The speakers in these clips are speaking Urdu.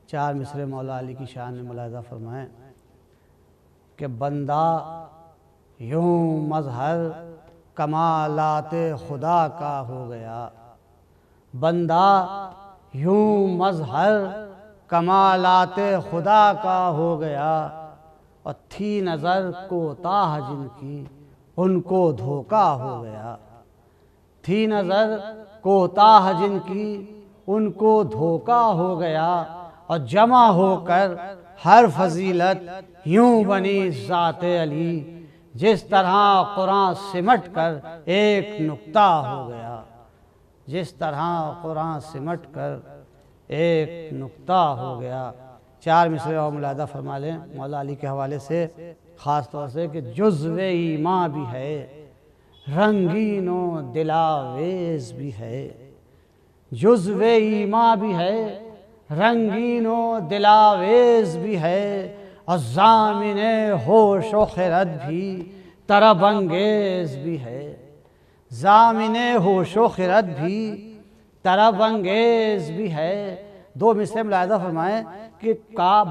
4 مصرے مولا علی کی شان میں ملاحظہ فرمائیں کہ بندہ یوں مظہر کمالات خدا کا ہو گیا، بندہ یوں مظہر کمالات خدا کا ہو گیا، اور تھی نظر کوتاہ جن کی ان کو دھوکا ہو گیا، تھی نظر کوتاہ جن کی ان کو دھوکا ہو گیا، اور جمع ہو کر ہر فضیلت یوں بنی ذات علی، جس طرح قرآن سمٹ کر ایک نقطہ ہو گیا، جس طرح قرآن سمٹ کر ایک نقطہ ہو گیا۔ 4 مصرے اور ملاحظہ فرما لیں مولا علی کے حوالے سے، خاص طور سے کہ جزو ایمان بھی ہے، رنگین و دلاویز بھی ہے، جزو ایمان بھی ہے، رنگین و دلاویز بھی ہے، اور ضامن ہوش و خرد بھی طرب انگیز بھی ہے، ضامن ہوش و خرد بھی طرب انگیز بھی ہے۔ 2 مصرے ملاحظہ فرمائیں کہ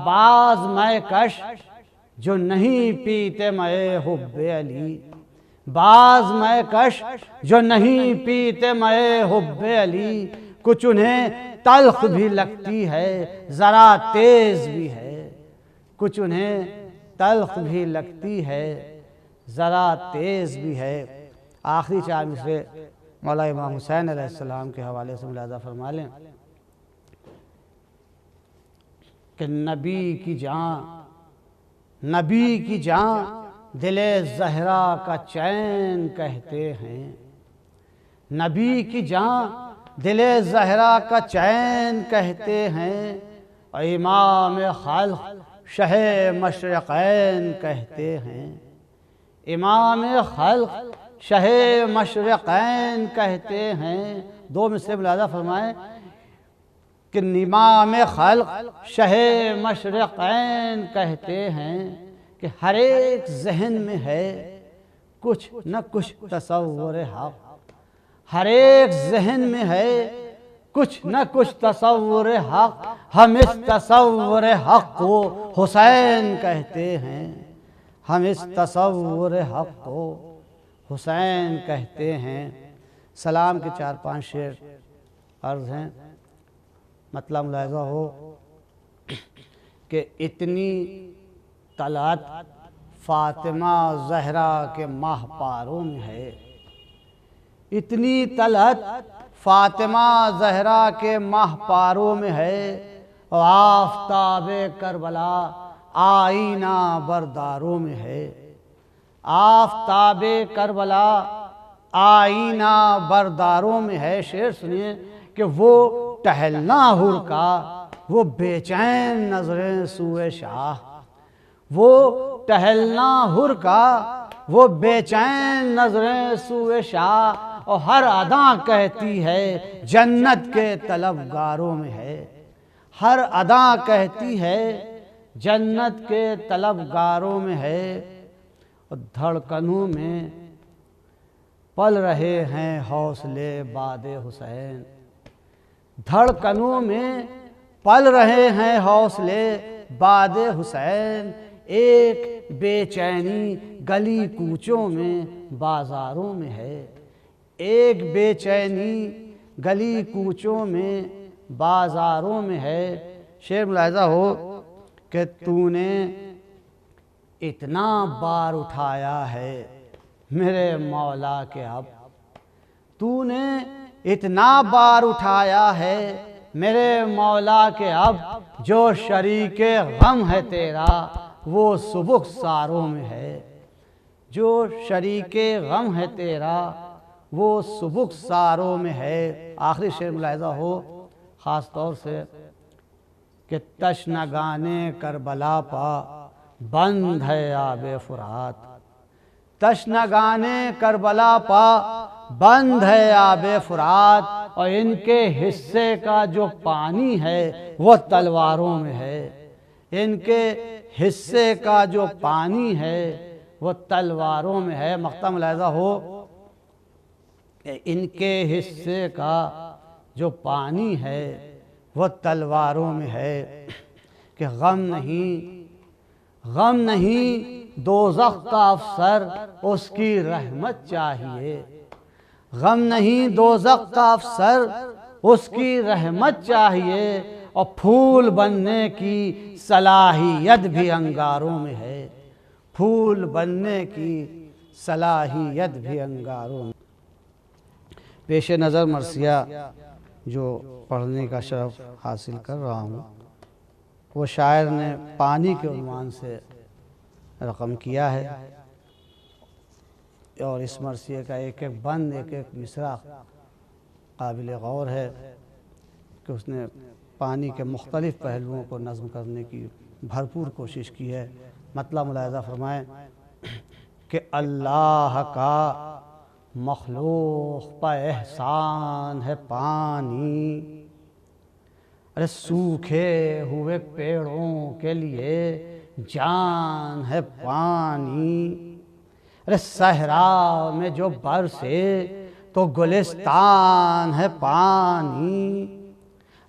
بعض میں کش جو نہیں پیتے میں حب علی، بعض میں کش جو نہیں پیتے میں حب علی، کچھ انہیں تلخ بھی لگتی ہے ذرا تیز بھی ہے، کچھ انہیں تلخ بھی لگتی ہے ذرا تیز بھی ہے۔ آخری 4 مصرے مولا امام حسین علیہ السلام کے حوالے سے ملاحظہ فرما لیں کہ نبی کی جان دل زہرا کا چین کہتے ہیں، نبی کی جان دل زہرا کا چین کہتے ہیں، اور امام خلق شہ مشرقین کہتے ہیں، امام خلق شہ مشرقین کہتے ہیں۔ 2 مصرے ملاحظہ فرمائیں کہ امام خلق شہ مشرقین کہتے ہیں کہ ہر ایک ذہن میں ہے کچھ نہ کچھ تصور حق، ہر ایک ذہن میں ہے کچھ نہ کچھ تصور حق، ہم اس تصور حق کو حسین کہتے ہیں، ہم اس تصور حق کو حسین کہتے ہیں۔ سلام کے 4-5 شعر عرض ہیں، مطلب ملاحظہ ہو کہ اتنی طلعت فاطمہ زہرا کے ماہ پاروں میں ہے، اتنی طلعت فاطمہ زہرا کے ماہ پاروں میں ہے، اور آفتاب کربلا آئینہ برداروں میں ہے، آفتاب کربلا آئینہ برداروں میں ہے۔ شعر سنیے کہ وہ ٹہلنا ہر کا وہ بے چین نظریں سوئے شاہ، وہ ٹہلنا ہر کا وہ بے چین نظریں سوئے شاہ، اور ہر ادا کہتی ہے جنت کے طلبگاروں میں ہے، ہر ادا کہتی ہے جنت کے طلبگاروں میں ہے، اور دھڑکنوں میں پل رہے ہیں حوصلے باد حسین، دھڑکنوں میں پل رہے ہیں حوصلے باد حسین، ایک بے چینی گلی کوچوں میں بازاروں میں ہے، ایک بے چینی گلی کوچوں میں بازاروں میں ہے۔ شعر ملاحظہ ہو کہ تو نے اتنا بار اٹھایا ہے میرے مولا کے اب، تو نے اتنا بار اٹھایا ہے میرے مولا کے اب، جو شریک غم ہے تیرا وہ سبک ساروں میں ہے، جو شریک غم ہے تیرا وہ سبک ساروں میں ہے۔ آخری شعر ملاحظہ ہو خاص طور سے کہ تشنگان کربلا پا بند ہے آب فرات، تشنگان کربلا پا بند ہے آب فرات، اور ان کے حصے کا جو پانی ہے وہ تلواروں میں ہے، ان کے حصے کا جو پانی ہے وہ تلواروں میں ہے۔ مقطع ملاحظہ ہو کہ ان کے حصے کا جو پانی ہے وہ تلواروں میں ہے۔ کہ غم نہیں دوزخ کا افسر، اس کی رحمت چاہیے۔ غم نہیں دوزخ کا افسر، اس کی رحمت چاہیے، اور پھول بننے کی صلاحیت بھی انگاروں میں ہے، پھول بننے کی صلاحیت بھی انگاروں میں۔ پیش نظر مرثیہ جو پڑھنے کا شرف حاصل کر رہا ہوں، وہ شاعر نے پانی کے عنوان سے رقم کیا ہے، اور اس مرثیے کا ایک ایک بند، ایک ایک مصرع قابل غور ہے کہ اس نے پانی کے مختلف پہلوؤں کو نظم کرنے کی بھرپور کوشش کی ہے۔ مطلب ملاحظہ فرمائیں کہ اللہ کا مخلوق پر احسان ہے پانی، ارے سوکھے ہوئے پیڑوں کے لیے جان ہے پانی، ارے صحرا میں جو برسے تو گلستان ہے پانی،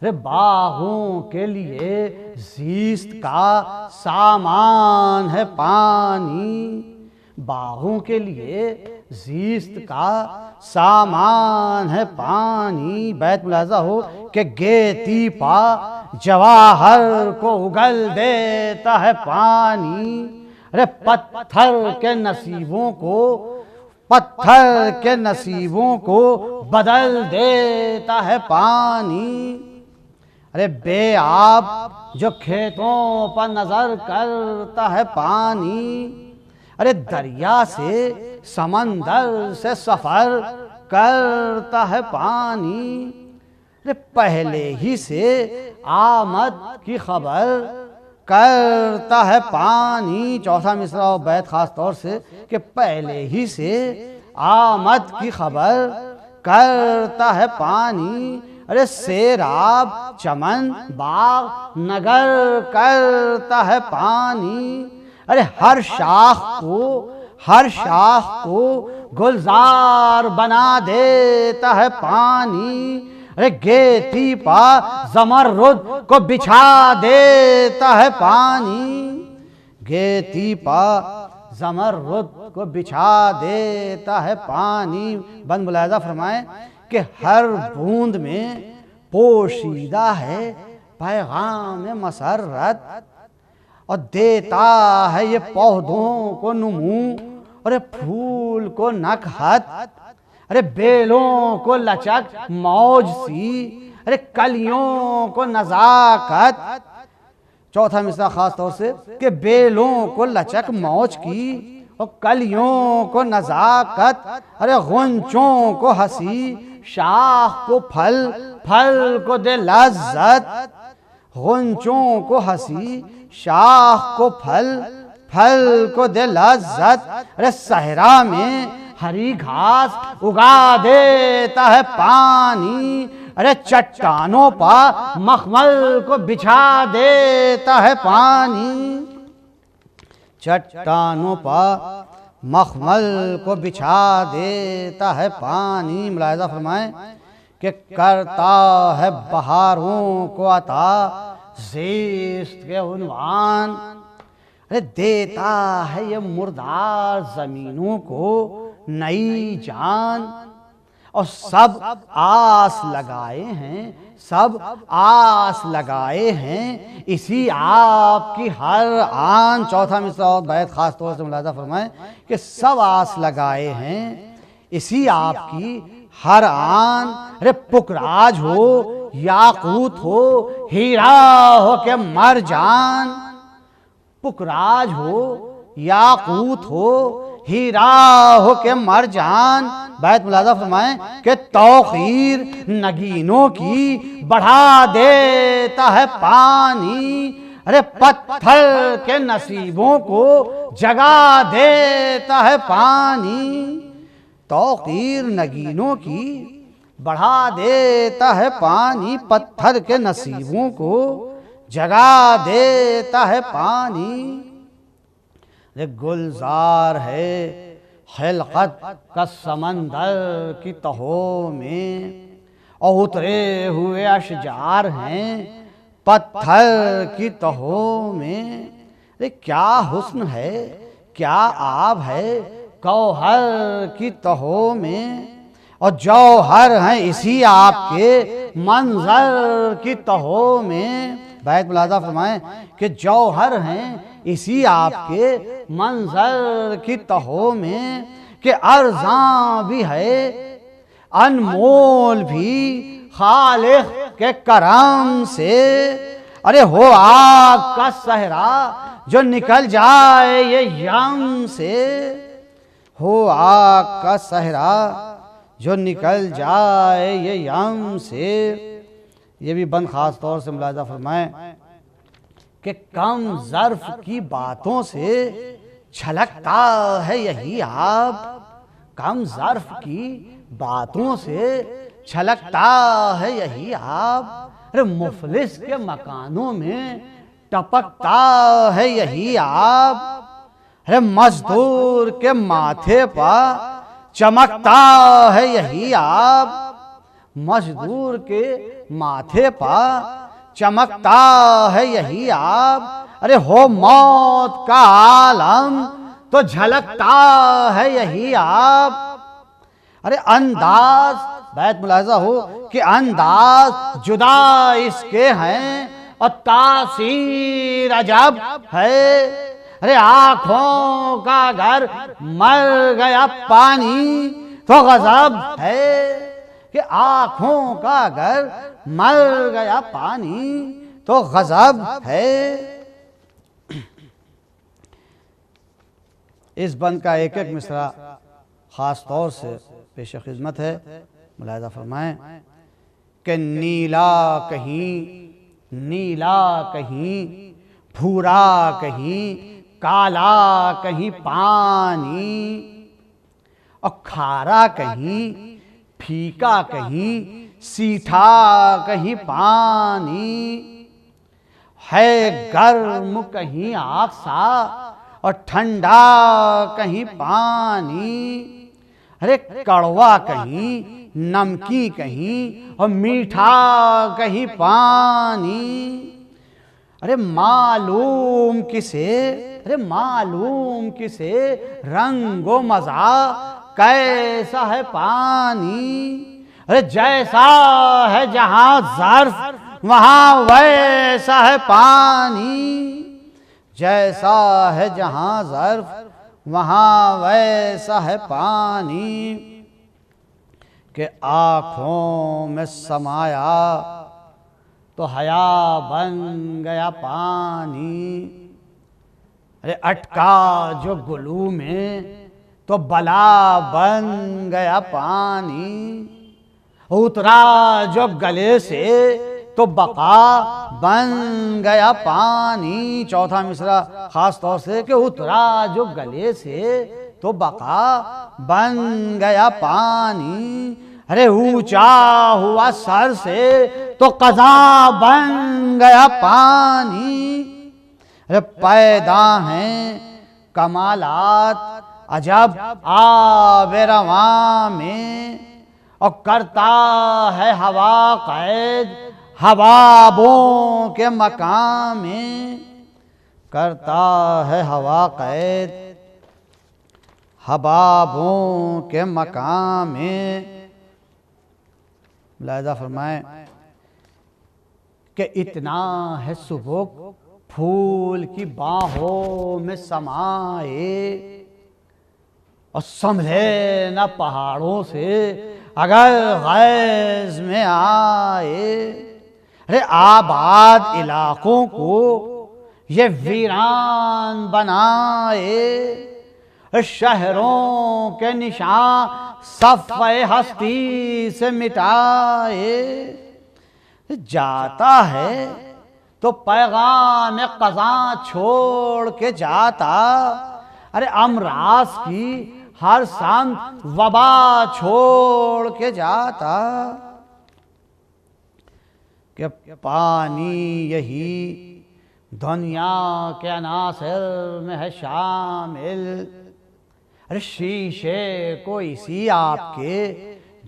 ارے باغوں کے لیے زیست کا سامان ہے پانی، باغوں کے لیے زیست کا سامان ہے پانی۔ بیت ملاحظہ ہو کہ گیتی پا جواہر کو اگل دیتا ہے پانی، ارے پتھر کے نصیبوں کو بدل دیتا ہے پانی، ارے بے آب جو کھیتوں پر نظر کرتا ہے پانی، ارے دریا سے سمندر سے سفر کرتا ہے پانی، ارے پہلے ہی سے آمد کی خبر کرتا ہے پانی۔ چوتھا مصرع و بیت خاص طور سے کہ پہلے ہی سے آمد کی خبر کرتا ہے پانی، ارے سیراب چمن باغ نگر کرتا ہے پانی، ارے ہر شاخ کو گلزار بنا دیتا ہے پانی، ارے گیتی پا زمرد کو بچھا دیتا ہے پانی، گیتی پا زمرد کو بچھا دیتا ہے پانی۔ بند ملاحظہ فرمائیں کہ ہر بوند میں پوشیدہ ہے پیغام مسرت، اور دیتا ہے یہ پودوں کو نمو، اور پھول کو نکہت، ارے بیلوں کو لچک موج سی، ارے کلیوں کو نزاکت۔ چوتھا مصرع خاص طور سے کہ بیلوں کو لچک موج کی اور کلیوں کو نزاکت، ارے غنچوں کو ہنسی شاخ کو پھل کو دے لذت، غنچوں کو ہنسی شاخ کو پھل کو دے لذت، ارے صحرا میں ہری گھاس اگا دیتا ہے پانی، ارے چٹانوں پا مخمل کو بچھا دیتا ہے پانی، چٹانوں پا مخمل کو بچھا دیتا ہے پانی۔ ملاحظہ فرمائیں کہ کرتا ہے بہاروں کو عطا زیست کے عنوان، ارے دیتا ہے یہ مردار زمینوں کو نئی جان، اور سب آس لگائے ہیں اسی آپ کی ہر آن۔ چوتھا مصرع بیت خاص طور سے ملاحظہ فرمائیں کہ سب آس لگائے ہیں اسی آپ کی ہر آن، ارے پکراج ہو یاقوت ہو ہیرا ہو کہ مرجان، پکراج ہو یاقوت ہو ہیرا ہو کہ مرجان۔ بیت ملاحظہ فرمائیں کہ توقیر نگینوں کی بڑھا دیتا ہے پانی، ارے پتھر کے نصیبوں کو جگا دیتا ہے پانی، توقیر نگینوں کی بڑھا دیتا ہے پانی، پتھر کے نصیبوں کو جگا دیتا ہے پانی۔ گلزار ہے خلقت کا سمندر کی تہوں میں، اور اترے ہوئے اشجار ہیں پتھر کی تہوں میں، ارے کیا حسن ہے، کیا آب ہے کوہر کی تہوں میں، اور جوہر ہیں اسی آپ کے منظر کی تہوں میں۔ بیت ملاحظہ فرمائیں کہ جوہر ہیں اسی آپ کے منظر کی تہوں میں، کہ ارزاں بھی ہے انمول بھی خالق کے کرم سے، ارے ہو آگ کا صحرا جو نکل جائے یہ یم سے، ہو آگ کا صحرا جو نکل جائے یہ یم سے۔ یہ بھی بند خاص طور سے ملاحظہ فرمائیں کہ کم ظرف کی باتوں سے چھلکتا ہے یہی آب، کم ظرف کی باتوں سے چھلکتا ہے یہی آب، ارے مفلس کے مکانوں میں ٹپکتا ہے یہی آب، ارے مزدور کے ماتھے پر چمکتا ہے یہی آب، مزدور کے ماتھے پر چمکتا ہے یہی آب، ارے ہو موت کا عالم تو جھلکتا ہے یہی آب، ارے انداز بیت ملاحظہ ہو کہ انداز جدا اس کے ہیں اور تاثیر عجب ہے، ارے آنکھوں کا اگر مر گیا پانی تو غضب ہے، کہ آنکھوں کا اگر مر گیا پانی تو غضب ہے۔ اس بند کا ایک ایک مصرع خاص طور سے پیش خدمت ہے، ملاحظہ فرمائیں کہ نیلا کہیں، نیلا کہیں بھورا کہیں کالا کہیں پانی، اور کھارا کہیں پھیکا کہیں سیٹھا کہیں پانی، ہے گرم کہیں آگ سا اور ٹھنڈا کہیں پانی، ارے کڑوا کہیں نمکی کہیں اور میٹھا کہیں پانی، ارے معلوم کسے، ارے معلوم کسے رنگ و مزہ کیسا ہے پانی، ارے جیسا ہے جہاں ظرف وہاں ویسا ہے پانی، جیسا ہے جہاں ظرف وہاں ویسا ہے پانی، کہ آنکھوں میں سمایا تو حیا بن گیا پانی، ارے اٹکا جو گلو میں تو بلا بن گیا پانی، اترا جو گلے سے تو بقا بن گیا پانی۔ چوتھا مصرع خاص طور سے کہ اترا جو گلے سے تو بقا بن گیا پانی، ارے اونچا ہوا سر سے تو قضا بن گیا پانی، ارے پیدا ہیں کمالات عجب آب رواں میں، اور کرتا ہے ہوا قید حبابوں کے مقام میں، کرتا ہے ہوا قید حبابوں کے مقام میں۔ ملاحظہ فرمائیں کہ اتنا ہے سبک پھول کی باہوں میں سمائے، اور سنبھلے نہ پہاڑوں سے اگر غیظ میں آئے، ارے آباد علاقوں کو یہ ویران بنائے، شہروں کے نشان صفحہ ہستی سے مٹائے، جاتا ہے تو پیغام قضا چھوڑ کے جاتا، ارے امراض کی ہر سمت وبا چھوڑ کے جاتا، کہ پانی یہی دنیا کے عناصر میں ہے شامل، ارے شیشے کو اسی آپ کے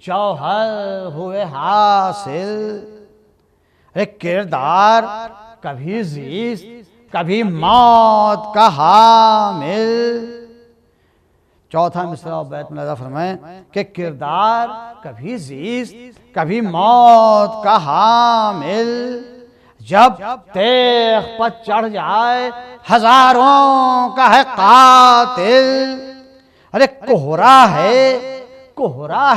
جوہر ہوئے حاصل، ارے کردار کبھی زیست کبھی موت کا حامل۔ چوتھا مصرع بیت ملاحظہ فرمائیں کہ کردار کبھی زیست کبھی موت کا حامل، جب تیغ پر چڑھ جائے ہزاروں کا ہے قاتل۔ ارے کوہرا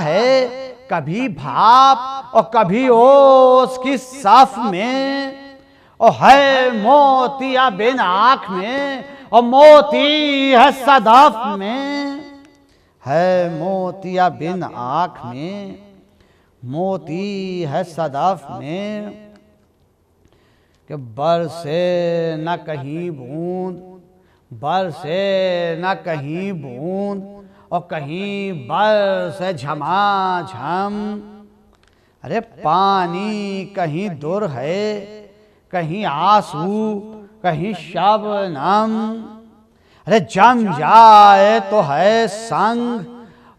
ہے کبھی بھاپ اور کبھی اوس کی صف میں، اور ہے موتیا بن آنکھ میں اور موتی ہے صدف میں، ہے موتیا بن آنکھ میں موتی ہے صدف میں، کہ برسے نہ کہیں بوند برسے نہ کہیں بوند اور کہیں برسے جھما جھم۔ ارے پانی کہیں در ہے کہیں آنسو کہیں شبنم، ارے جم جائے تو ہے سنگ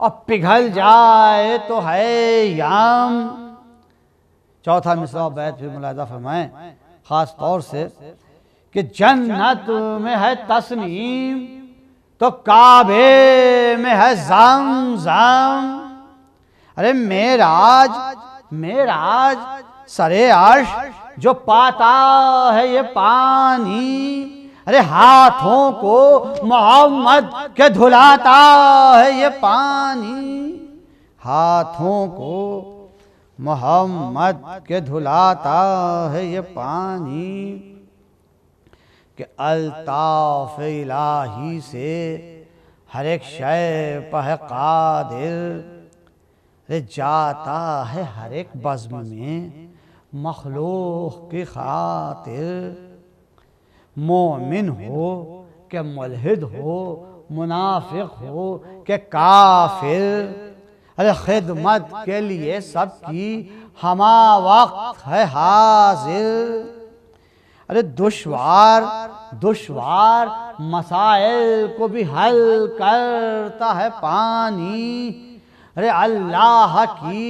اور پگھل جائے تو ہے یم۔ چوتھا مصرع بیت بھی ملاحظہ فرمائیں خاص طور سے کہ جنت میں ہے تسنیم تو کعبے میں ہے زمزم۔ ارے معراج سرے عرش جو پاتا ہے یہ پانی، ارے ہاتھوں کو محمد کے دھلاتا ہے یہ پانی، ہاتھوں کو محمد کے دھلاتا ہے یہ پانی، کہ الطاف الہی سے ہر ایک شے پہ ہے قادر، جاتا ہے ہر ایک بزم میں مخلوق کی خاطر، مومن ہو کہ ملحد ہو منافق ہو کہ کافر، ارے خدمت کے لیے سب کی ہما وقت ہے حاضر۔ ارے دشوار مسائل کو بھی حل کرتا ہے پانی، ارے اللہ کی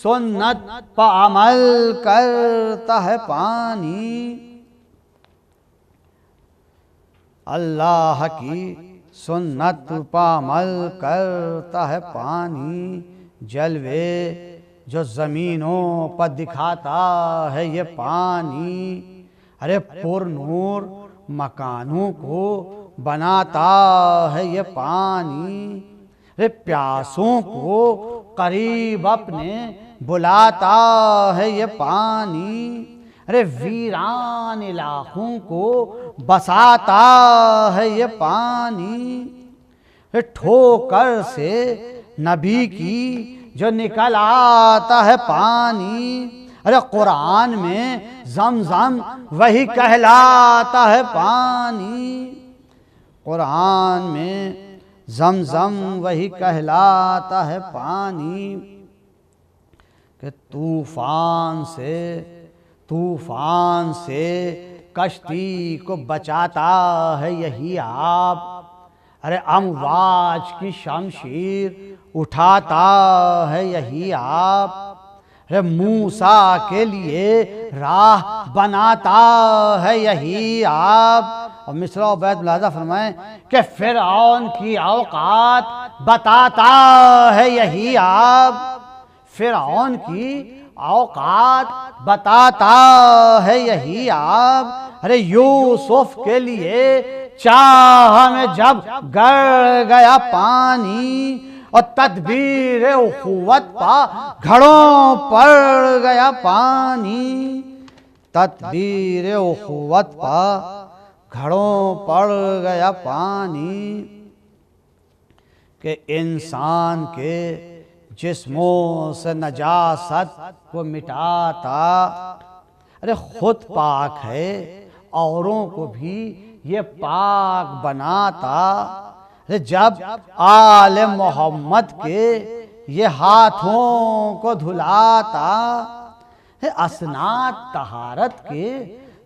سنت پہ عمل کرتا ہے پانی، اللہ کی سنت پہ عمل کرتا ہے پانی، جلوے جو زمینوں پر دکھاتا ہے یہ پانی، ارے پر نور مکانوں کو بناتا ہے یہ پانی، ارے پیاسوں کو قریب اپنے بلاتا ہے یہ پانی، ارے ویران علاقوں کو بساتا ہے یہ پانی، ارے ٹھوکر سے نبی کی جو نکل آتا ہے پانی، ارے قرآن میں زمزم وہی کہلاتا ہے پانی، قرآن میں زمزم وہی کہلاتا ہے پانی، کہ طوفان سے کشتی کو بچاتا ہے یہی آب، ارے امواج کی شمشیر اٹھاتا ہے یہی آب، ارے موسیٰ کے لیے راہ بناتا ہے یہی آب۔ اور مصرع و بیت ملاحظہ فرمائیں کہ فرعون کی اوقات بتاتا ہے یہی آب، فرعون کی اوقات بتاتا ہے یہی آب، ارے یوسف کے لیے چاہ میں جب گر گیا پانی، اور تدبیر اخوت پا گھڑوں پڑ گیا پانی، تدبیر اخوت پا گھڑوں پڑ گیا پانی، کہ انسان کے جسموں سے نجاست کو مٹاتا، ارے خود پاک ہے اوروں کو بھی یہ پاک بناتا، جب آل محمد کے یہ ہاتھوں کو دھلاتا، اسناد طہارت کے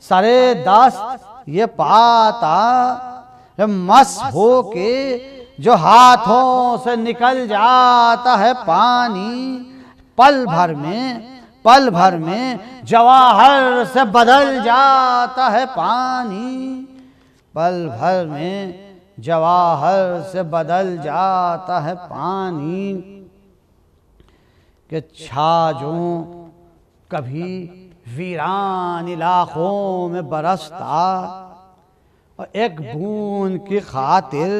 سرے دست یہ پاتا، مس ہو کے جو ہاتھوں سے نکل جاتا ہے پانی، پل بھر پل بھر میں جواہر سے بدل جاتا ہے پانی، پل بھر میں جواہر سے بدل جاتا ہے پانی، کہ چھاجوں کبھی ویران علاقوں میں برستا، اور ایک بوند کی خاطر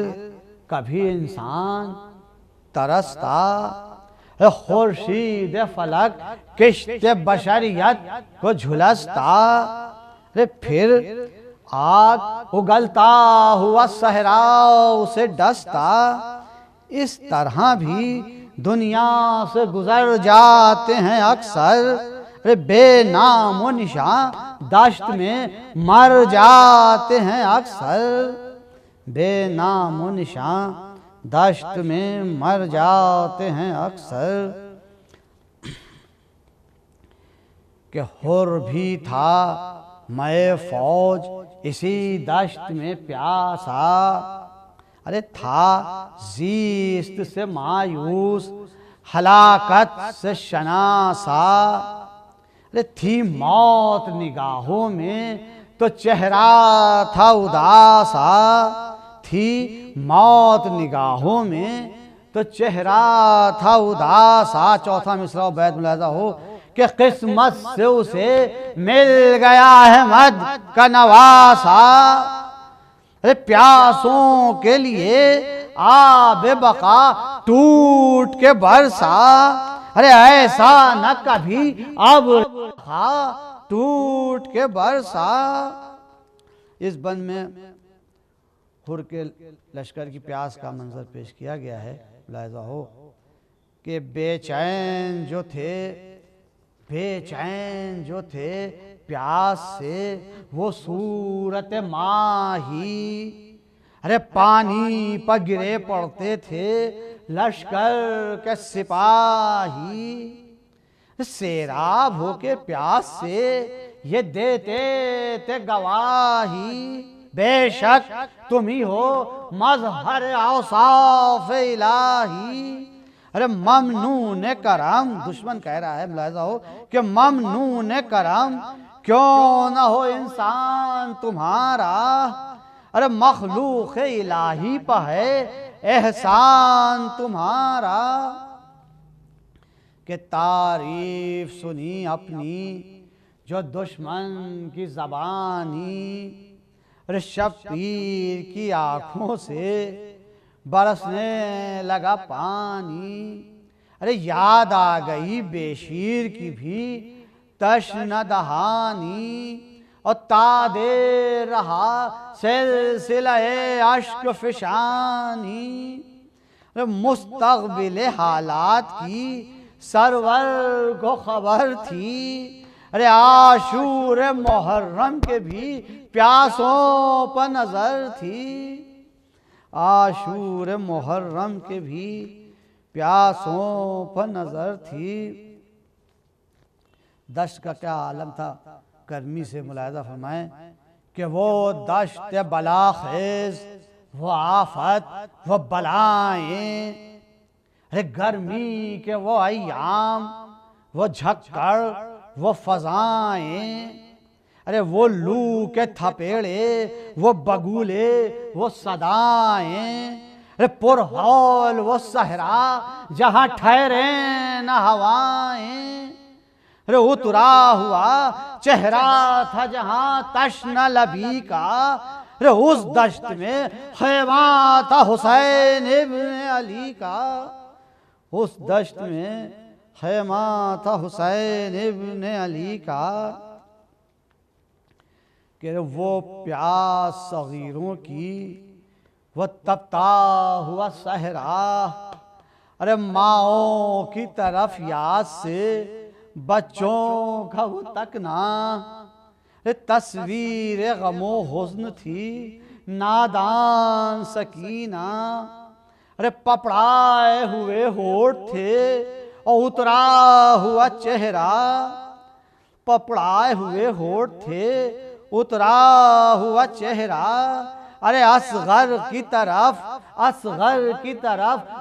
کبھی انسان ترستا، خورشید فلک کشت بشریت کو جھلستا، پھر آگ اگلتا ہوا صحرا اسے ڈستا، اس طرح بھی دنیا سے گزر جاتے ہیں اکثر، بے نام و نشان دشت میں مر جاتے ہیں اکثر، بے نام و نشان دشت میں مر جاتے ہیں اکثر، کہ حر بھی تھا میں فوج اسی دشت میں پیاسا، ارے تھا زیست سے مایوس ہلاکت سے شناسا، ارے تھی موت نگاہوں میں تو چہرہ تھا اداسا، تھی موت نگاہوں میں تو چہرہ تھا اداسا۔ چوتھا مصرع بیت ملاحظہ ہو کہ قسمت سے اسے مل گیا احمد کا نواسا، پیاسوں کے لیے آب بقا ٹوٹ کے برسا، ارے ایسا نہ کبھی اب ٹوٹ کے برسا۔ اس بند میں حر کے لشکر کی پیاس کا منظر پیش کیا گیا ہے۔ ملاحظہ ہو کہ بے چین جو تھے پیاس سے وہ صورت ماہی، ارے پانی پر گرے پڑتے تھے لشکر کے سپاہی، سیراب ہو کے پیاس سے یہ دیتے تھے گواہی، بے شک تم ہی ہو مظہر اوصاف الہی، ارے ممنون کرم، دشمن کہہ رہا ہے ملاحظہ ہو کہ ممنون کرم کیوں نہ ہو انسان تمہارا، ارے مخلوق الہی پہ ہے احسان تمہارا، کہ تعریف سنی اپنی جو دشمن کی زبانی، ارے شبیر کی آنکھوں سے برسنے لگا پانی، ارے یاد آ گئی بے شیر کی بھی تشنہ دہانی، اور تا دیر رہا سلسلہ اشک فشانی، مستقبل حالات کی سرور کو خبر تھی، ارے عاشور محرم کے بھی پیاسوں پر نظر تھی، عاشور محرم کے بھی پیاسوں پر نظر تھی۔ دشت کا کیا عالم تھا، گرمی سے ملاحظہ فرمائیں کہ وہ دشت بلا خیز، وہ آفت، وہ بلائیں، ارے گرمی کے وہ ایام، وہ جھکڑ، وہ فضائیں، ارے وہ لو کے تھپیڑے، وہ بگولے، وہ صدائیں، ارے پرہول وہ صحرا جہاں ٹھہرے نہ ہوائیں، ارے اترا ہوا چہرہ تھا جہاں تشنہ لبی کا، ارے اس دشت میں خیمہ تھا حسین ابن علی کا، اس دشت میں خیمہ تھا حسین ابن علی کا، کہ وہ پیاس صغیروں کی، وہ تپتا ہوا صحرا، ارے ماؤں کی طرف یاد سے بچوں کا وہ تکنا، ارے تصویر غم و حزن تھی نادان سکینہ، ارے پپڑائے ہوئے ہونٹ تھے اور اترا ہوا چہرہ، پپڑائے ہوئے ہونٹ تھے اترا ہوا چہرہ، ارے اصغر کی طرف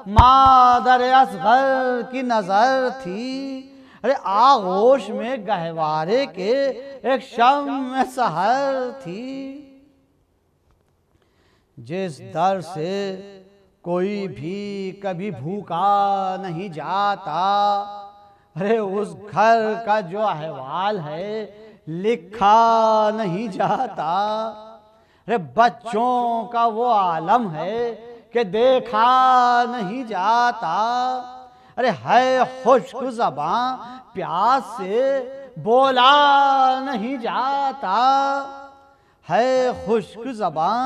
مادر اصغر کی نظر تھی، ارے آغوش میں گہوارے کے ایک شمع سحر تھی، جس در سے کوئی بھی کبھی بھوکا نہیں جاتا، ارے اس گھر کا جو احوال ہے لکھا نہیں جاتا، ارے بچوں کا وہ عالم ہے کہ دیکھا نہیں جاتا، ارے ہے خشک زباں پیاس سے بولا نہیں جاتا، ہے خشک زباں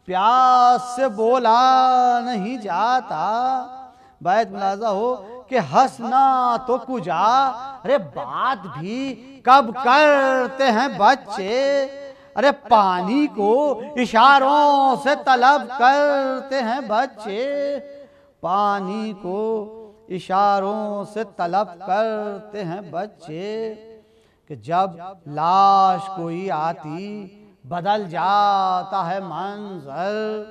پیاس سے بولا نہیں جاتا۔ بیت ملاحظہ ہو کہ ہنسنا تو کجا، ارے بات بھی کب کرتے ہیں بچے، ارے پانی کو اشاروں سے طلب کرتے ہیں بچے، پانی کو اشاروں سے طلب کرتے ہیں بچے، کہ جب لاش کوئی آتی بدل جاتا ہے منظر،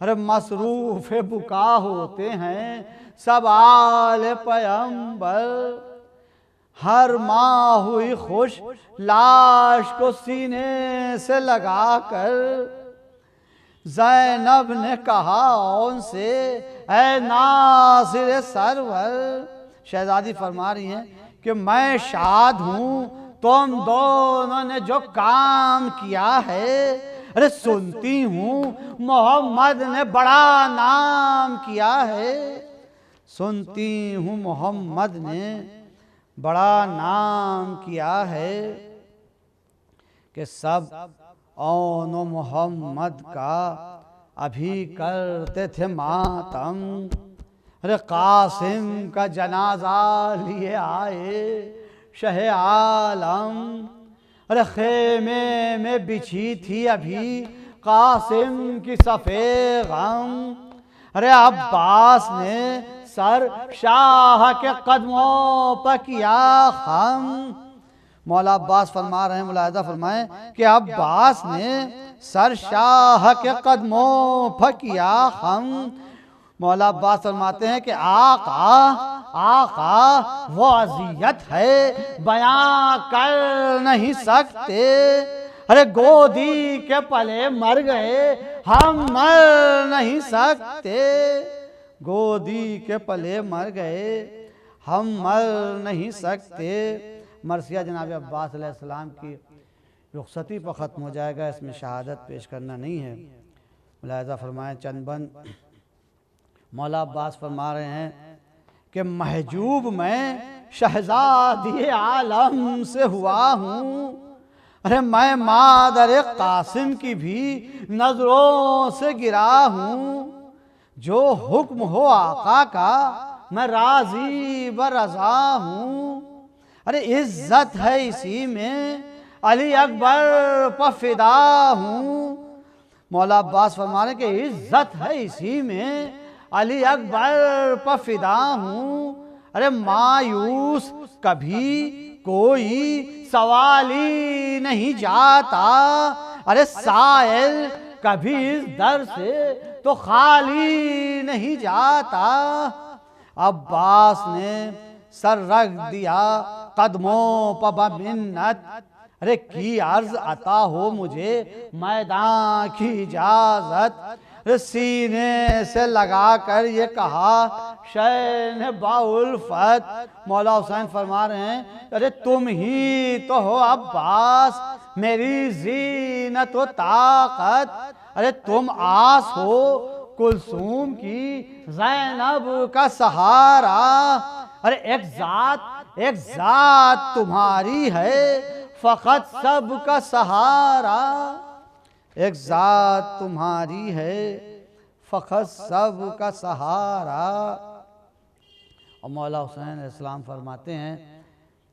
ارے مصروف بکا ہوتے ہیں سب آل پیمبر، ہر ماں ہوئی خوش لاش کو سینے سے لگا کر، زینب نے کہا ان سے اے ناصر سرور، شہزادی فرما رہی ہیں کہ میں شاد ہوں تم دونوں نے جو کام کیا ہے، ارے سنتی ہوں محمد نے بڑا نام کیا ہے، سنتی ہوں محمد نے بڑا نام کیا ہے، کہ سب اون و محمد کا ابھی کرتے تھے ماتم، ارے قاسم کا جنازہ لیے آئے شہ عالم، ارے خیمے میں بچھی تھی ابھی قاسم کی صفِ غم، ارے عباس نے سر شاہ کے قدموں پر کیا خم، مولا عباس فرما رہے ہیں، ملاحظہ فرمائیں کہ عباس نے سر شاہ کے قدموں پر کیا خم، مولا عباس فرماتے ہیں کہ آقا وہ اذیت ہے بیان کر نہیں سکتے، ارے گودی کے پلے مر گئے ہم مر نہیں سکتے، گودی کے پلے مر گئے ہم مر نہیں سکتے۔ مرثیہ جناب عباس علیہ السلام کی رخصتی پر ختم ہو جائے گا، اس میں شہادت پیش کرنا نہیں ہے۔ ملاحظہ فرمائیں چند بند مولا عباس فرما رہے ہیں کہ محجوب میں شہزادی عالم سے ہوا ہوں، ارے میں مادر قاسم کی بھی نظروں سے گرا ہوں، جو حکم ہو آقا کا میں راضی برضا ہوں، ارے عزت ہے اسی میں علی اکبر پر فدا ہوں، مولا عباس فرما رہے ہیں کہ عزت ہے اسی میں علی اکبر پر فدا ہوں، ارے مایوس کبھی کوئی سوال ہی نہیں جاتا، ارے سائل کبھی اس در سے تو خالی نہیں جاتا، عباس نے سر رکھ دیا قدموں پر بمنت، ارے کی عرض عطا ہو مجھے میدان کی اجازت، سینے سے لگا کر یہ کہا شین باالفت، مولا حسین فرما رہے ہیں ارے تم ہی تو ہو عباس میری زینت و طاقت، ارے تم آس ہو کلثوم کی زینب کا سہارا، ارے ایک ذات تمہاری ہے فقط سب کا سہارا، ایک ذات تمہاری ہے فقط سب کا سہارا۔ اور مولا حسین علیہ السلام فرماتے ہیں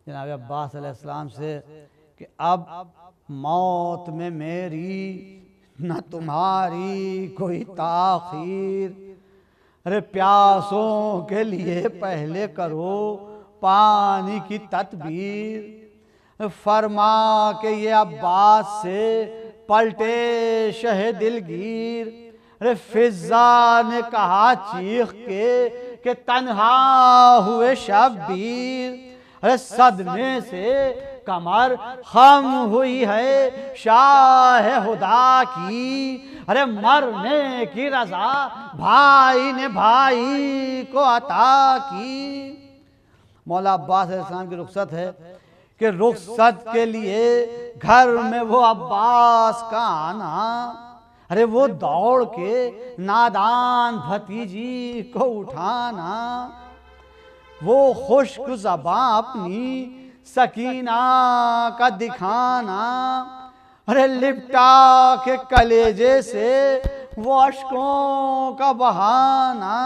جناب عباس علیہ السلام سے کہ اب موت میں میری نہ تمہاری کوئی تاخیر، ارے پیاسوں کے لیے پہلے کرو پانی کی تدبیر، فرما کہ یہ عباس سے پلٹے شہ دلگیر، ارے فضا نے کہا چیخ کے کہ تنہا ہوئے شبیر، ارے صدمے سے کمر خم ہوئی ہے شاہ خدا کی، ارے مرنے کی رضا بھائی نے بھائی کو عطا کی۔ مولا عباس علیہ السلام کی رخصت ہے کہ رخصت کے لیے گھر میں وہ عباس کا آنا، ارے وہ دوڑ کے نادان بھتیجی کو اٹھانا، وہ خشک زباں اپنی سکینہ کا دکھانا، ارے لپٹا کے کلیجے سے وہ اشکوں کا بہانا،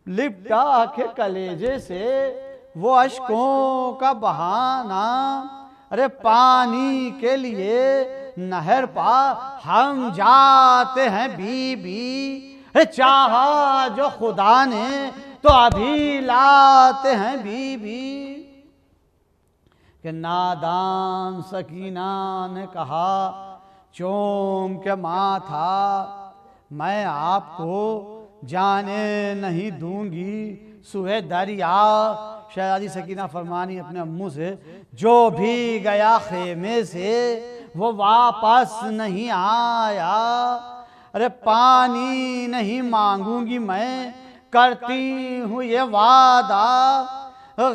لپٹا کے کلیجے سے وہ اشکوں کا بہانا، ارے پانی کے لیے نہر پا ہم جاتے ہیں بی بی، ارے چاہا جو خدا نے تو ابھی لاتے ہیں بی بی۔ کہ نادان سکینہ نے کہا چوم کے ماتھا، میں آپ کو جانے نہیں دوں گی سوئے دریا۔ شہزادی سکینہ فرمانی اپنے امو سے، جو بھی گیا خیمے سے وہ واپس نہیں آیا، ارے پانی نہیں مانگوں گی میں کرتی ہوں یہ وعدہ۔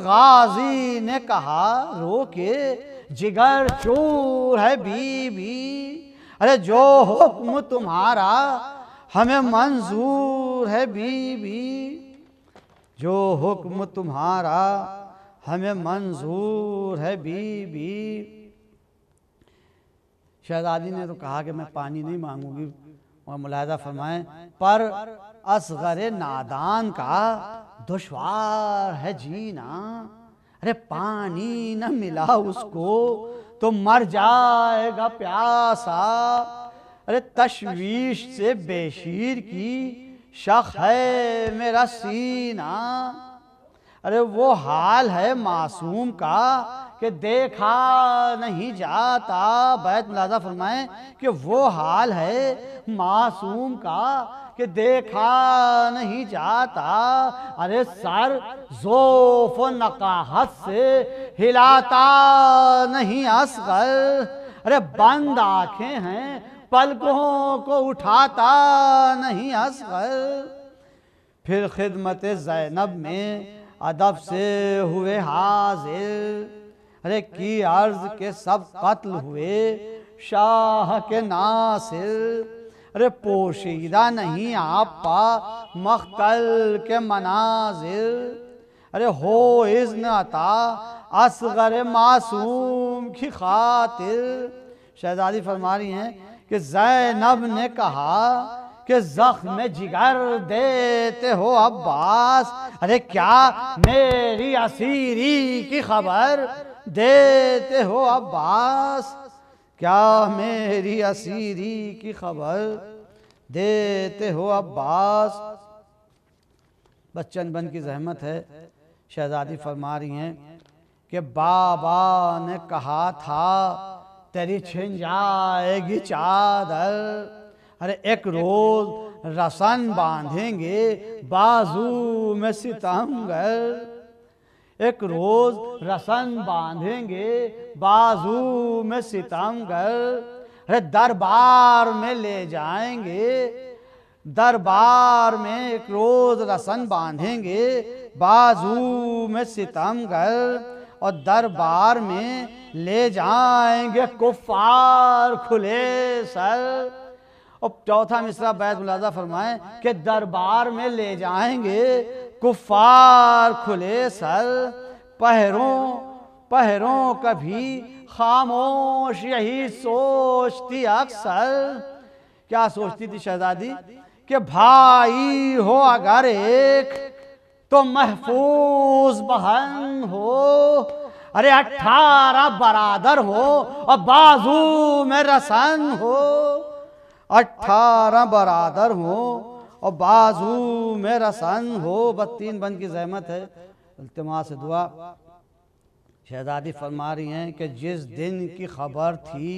غازی نے کہا رو کے جگر چور ہے بی بی، ارے جو حکم تمہارا ہمیں منظور ہے بی بی، جو حکم تمہارا ہمیں منظور ہے بی بی۔ شہزادی نے تو کہا کہ میں پانی نہیں مانگوں گی، اور ملاحظہ فرمائیں پر اصغر نادان کا دشوار ہے جینا، ارے پانی نہ ملا اس کو تو مر جائے گا پیاسا، ارے تشویش سے بے شیر کی شق ہے میرا سینہ، ارے وہ حال ہے معصوم کا کہ دیکھا نہیں جاتا۔ بیت ملاحظہ فرمائیں کہ وہ حال ہے معصوم کا کہ دیکھا نہیں جاتا، ارے سر ذوف و نقاہت سے ہلاتا نہیں اصغر، ارے بند آنکھیں ہیں پلکوں کو اٹھاتا نہیں اصغر۔ پھر خدمت زینب میں ادب سے ہوئے حاضر، ارے کی عرض کے سب قتل ہوئے شاہ کے ناصر، ارے پوشیدہ نہیں آپ پا مقتل کے مناظر، ارے ہو اذن عطا اصغر معصوم کی خاطر۔ شہزادی فرما رہی ہیں کہ زینب نے کہا کہ زخم جگر دیتے ہو عباس، ارے کیا میری اسیری کی خبر دیتے ہو عباس، کیا میری اسیری کی خبر دیتے ہو عباس۔ بس چند بند کی زحمت ہے۔ شہزادی فرما رہی ہیں کہ بابا نے کہا تھا تیری چھن جائے گی چادر، ارے ایک روز رسن باندھیں گے بازو میں ستمگر، ایک روز رسن باندھیں گے بازو میں ستمگر، ارے دربار میں لے جائیں گے، دربار میں ایک روز رسن باندھیں گے بازو میں ستمگر، اور دربار میں لے جائیں گے کفار کھلے سر۔ اور چوتھا مصرع بیت ملاحظہ فرمائیں کہ دربار میں لے جائیں گے کفار کھلے سر، پہروں کبھی خاموش یہی سوچتی اکثر۔ کیا سوچتی تھی شہزادی کہ بھائی ہو اگر ایک تو محفوظ بہن ہو، ارے 18 برادر ہو اور بازو میں رسن ہو، 18 برادر ہو اور بازو میں رسن ہو۔ بس 3 بند کی زحمت ہے، التماس دعا۔ شہزادی فرما رہی ہیں کہ جس دن کی خبر تھی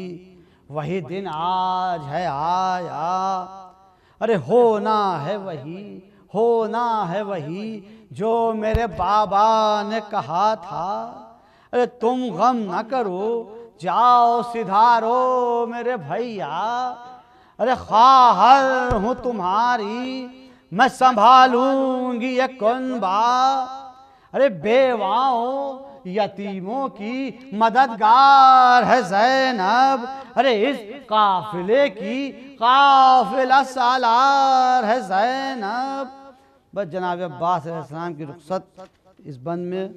وہی دن آج ہے آیا، ارے ہونا ہے وہی ہونا ہے وہی جو میرے بابا نے کہا تھا۔ ارے تم غم نہ کرو، جاؤ سدھارو میرے بھیا، ارے خواہر ہوں تمہاری میں سنبھالوں گی یہ کنبہ، ارے بیواؤں یتیموں کی مددگار ہے زینب، ارے اس قافلے کی قافلہ سالار ہے زینب۔ بس جناب عباس علیہ السلام کی رخصت اس بند میں،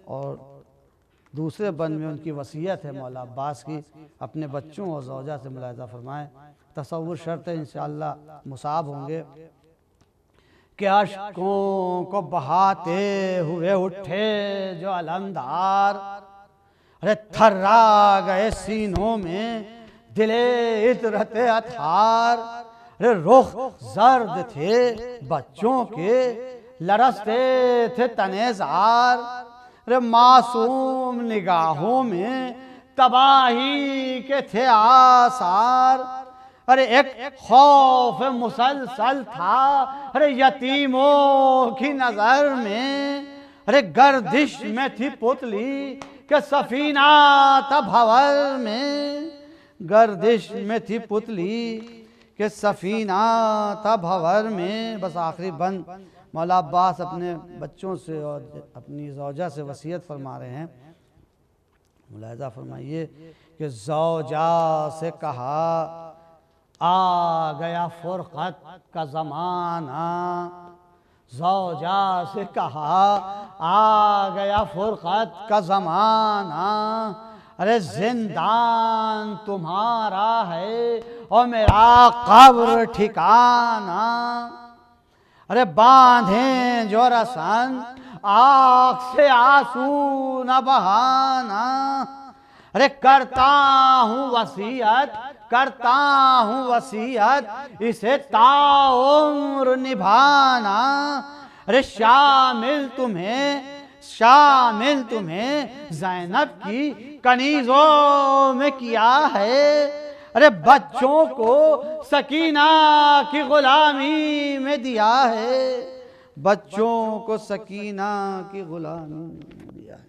اور دوسرے بند میں ان کی وصیت ہے مولا عباس کی، اپنے بچوں اور زوجہ سے ملاحظہ فرمائیں۔ تصور شرط ہے انشاءاللہ مصاب ہوں گے کہ اشکوں کو بہاتے ہوئے اٹھے جو علمدار، ارے تھرا گئے سینوں میں دل عطرت اطہار، ارے رخ زرد تھے بچوں کے لرزتے تھے تنے زار، ارے معصوم نگاہوں میں تباہی کے تھے آثار، ارے ایک خوف مسلسل تھا ارے یتیموں کی نظر میں، ارے گردش میں تھی پتلی کہ سفینہ تھا بھور میں، گردش میں تھی پتلی کہ سفینہ تھا بھور میں۔ بس آخری بند مولا عباس اپنے بچوں سے اور اپنی زوجہ سے وصیت فرما رہے ہیں۔ ملاحظہ فرمائیے کہ زوجہ سے کہا آ گیا فرقت کا زمانہ، زوجہ سے کہا آ گیا فرقت کا زمانہ، ارے زندان تمہارا ہے اور میرا قبر ٹھکانہ، ارے باندھیں جو رسن آنکھ سے آنسو نہ بہانا، ارے کرتا ہوں وصیت اسے تا عمر نبھانا، ارے شامل تمہیں زینب کی کنیزوں میں کیا ہے، ارے بچوں کو سکینہ کی غلامی میں دیا ہے، بچوں کو سکینہ کی غلامی میں دیا ہے۔